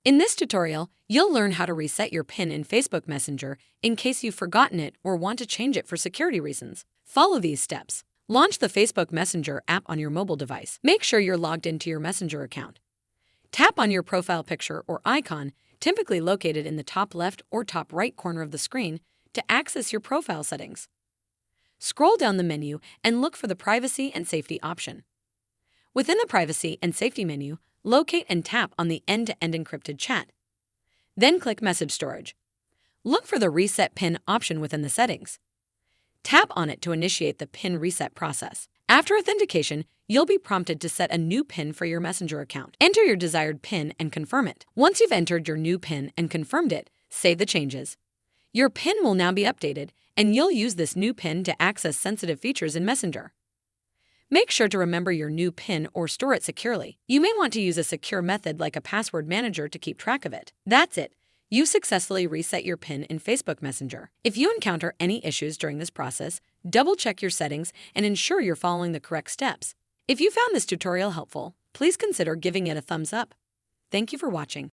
In this tutorial, you'll learn how to reset your PIN in Facebook Messenger in case you've forgotten it or want to change it for security reasons. Follow these steps. Launch the Facebook Messenger app on your mobile device. Make sure you're logged into your Messenger account. Tap on your profile picture or icon, typically located in the top left or top right corner of the screen, to access your profile settings. Scroll down the menu and look for the Privacy and Safety option. Within the Privacy and Safety menu, locate and tap on the end-to-end encrypted chat. Then click Message Storage. Look for the Reset PIN option within the settings. Tap on it to initiate the PIN reset process. After authentication, you'll be prompted to set a new PIN for your Messenger account. Enter your desired PIN and confirm it. Once you've entered your new PIN and confirmed it, save the changes. Your PIN will now be updated, and you'll use this new PIN to access sensitive features in Messenger. Make sure to remember your new PIN or store it securely. You may want to use a secure method like a password manager to keep track of it. That's it. You successfully reset your PIN in Facebook Messenger. If you encounter any issues during this process, double-check your settings and ensure you're following the correct steps. If you found this tutorial helpful, please consider giving it a thumbs up. Thank you for watching.